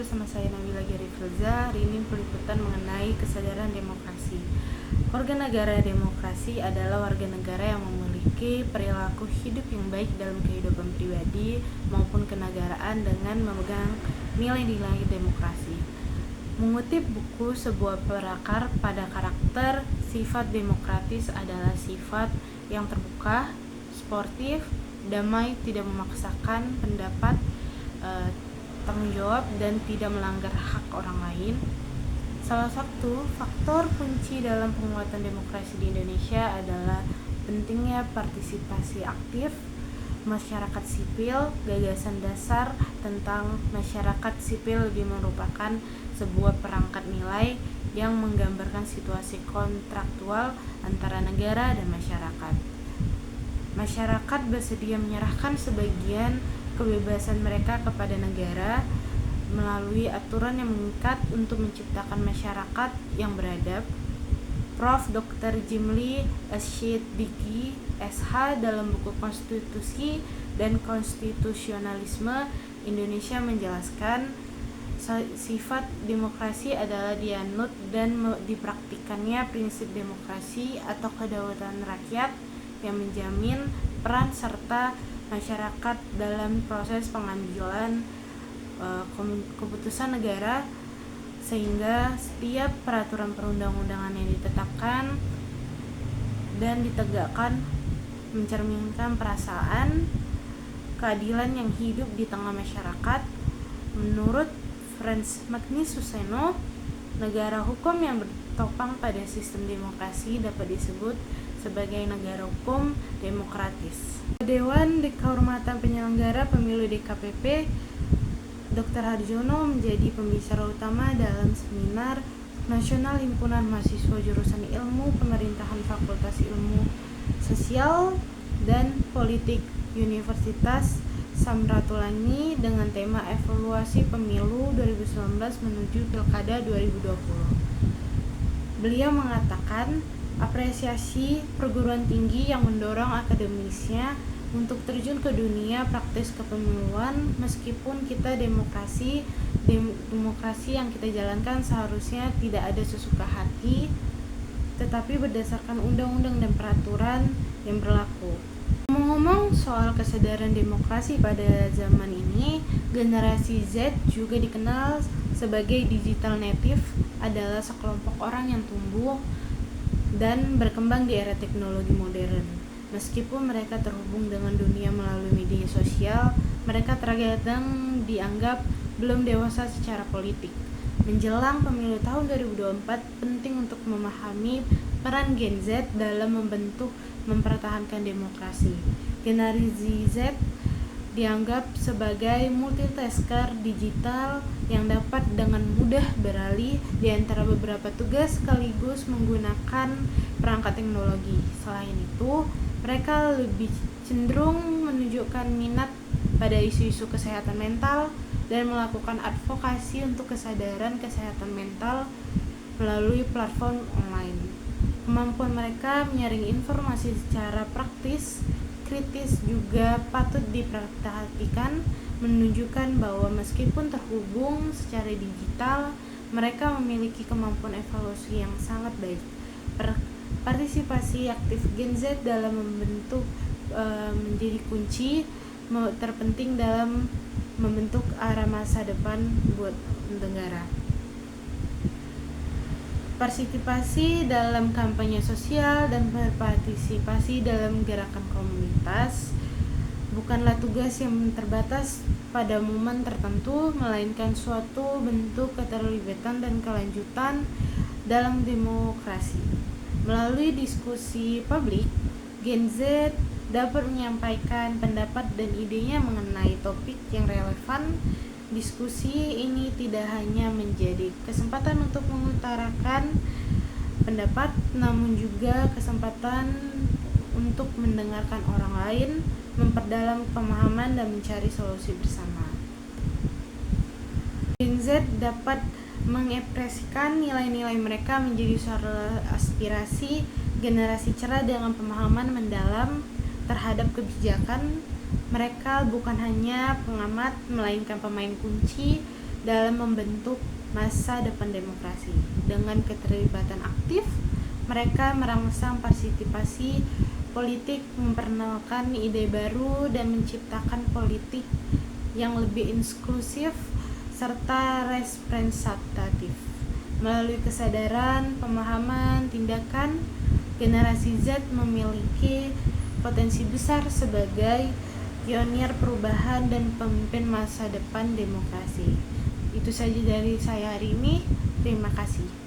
bersama saya Nabila Gyarifilza. Hari ini peliputan mengenai kesadaran demokrasi. Warga negara demokrasi adalah warga negara yang memiliki perilaku hidup yang baik dalam kehidupan pribadi maupun kenegaraan dengan memegang nilai-nilai demokrasi. Mengutip buku sebuah perakar pada karakter, sifat demokratis adalah sifat yang terbuka, sportif, damai, tidak memaksakan pendapat, tanggung jawab, dan tidak melanggar hak orang lain. Salah satu faktor kunci dalam penguatan demokrasi di Indonesia adalah pentingnya partisipasi aktif masyarakat sipil. Gagasan dasar tentang masyarakat sipil lebih merupakan sebuah perangkat nilai yang menggambarkan situasi kontraktual antara negara dan masyarakat. Masyarakat bersedia menyerahkan sebagian kebebasan mereka kepada negara melalui aturan yang mengikat untuk menciptakan masyarakat yang beradab. Prof. Dr. Jimli Asyidiki SH dalam buku Konstitusi dan Konstitusionalisme Indonesia menjelaskan sifat demokrasi adalah dianut dan dipraktikannya prinsip demokrasi atau kedaulatan rakyat yang menjamin peran serta masyarakat dalam proses pengambilan keputusan negara, sehingga setiap peraturan perundang-undangan yang ditetapkan dan ditegakkan mencerminkan perasaan keadilan yang hidup di tengah masyarakat. Menurut Frans Magnus Suseno, negara hukum yang bertopang pada sistem demokrasi dapat disebut sebagai negara hukum demokratis. Dewan Kehormatan Penyelenggara Pemilu DKPP, Dr. Harjono menjadi pembicara utama dalam seminar Nasional Himpunan Mahasiswa Jurusan Ilmu Pemerintahan Fakultas Ilmu Sosial dan Politik Universitas Samratulangi dengan tema Evaluasi Pemilu 2019 menuju Pilkada 2020. Beliau mengatakan apresiasi perguruan tinggi yang mendorong akademisnya untuk terjun ke dunia praktis kepemiluan. Meskipun kita demokrasi yang kita jalankan seharusnya tidak ada sesuka hati, tetapi berdasarkan undang-undang dan peraturan yang berlaku. Ngomong-ngomong soal kesadaran demokrasi pada zaman ini, generasi Z juga dikenal sebagai digital native, adalah sekelompok orang yang tumbuh dan berkembang di era teknologi modern. Meskipun mereka terhubung dengan dunia melalui media sosial, mereka terkadang dianggap belum dewasa secara politik. Menjelang pemilu tahun 2024, penting untuk memahami peran Gen Z dalam mempertahankan demokrasi. Generasi Z dianggap sebagai multitasker digital yang dapat dengan mudah beralih di antara beberapa tugas sekaligus menggunakan perangkat teknologi. Selain itu, mereka lebih cenderung menunjukkan minat pada isu-isu kesehatan mental dan melakukan advokasi untuk kesadaran kesehatan mental melalui platform online. Kemampuan mereka menyaring informasi secara praktis, kritis juga patut diperhatikan, menunjukkan bahwa meskipun terhubung secara digital, mereka memiliki kemampuan evaluasi yang sangat baik. Partisipasi aktif Gen Z dalam menjadi kunci terpenting dalam membentuk arah masa depan buat negara. Partisipasi dalam kampanye sosial dan berpartisipasi dalam gerakan komunitas bukanlah tugas yang terbatas pada momen tertentu, melainkan suatu bentuk keterlibatan dan kelanjutan dalam demokrasi. Melalui diskusi publik, Gen Z dapat menyampaikan pendapat dan idenya mengenai topik yang relevan. Diskusi ini tidak hanya menjadi kesempatan untuk mengutarakan pendapat, namun juga kesempatan untuk mendengarkan orang lain, memperdalam pemahaman, dan mencari solusi bersama. Gen Z dapat mengekspresikan nilai-nilai mereka menjadi suara aspirasi generasi cerah dengan pemahaman mendalam terhadap kebijakan. Mereka bukan hanya pengamat, melainkan pemain kunci dalam membentuk masa depan demokrasi. Dengan keterlibatan aktif, mereka merangsang partisipasi politik, memperkenalkan ide baru, dan menciptakan politik yang lebih inklusif serta representatif. Melalui kesadaran, pemahaman, tindakan, generasi Z memiliki potensi besar sebagai pionir perubahan dan pemimpin masa depan demokrasi. Itu saja dari saya hari ini. Terima kasih.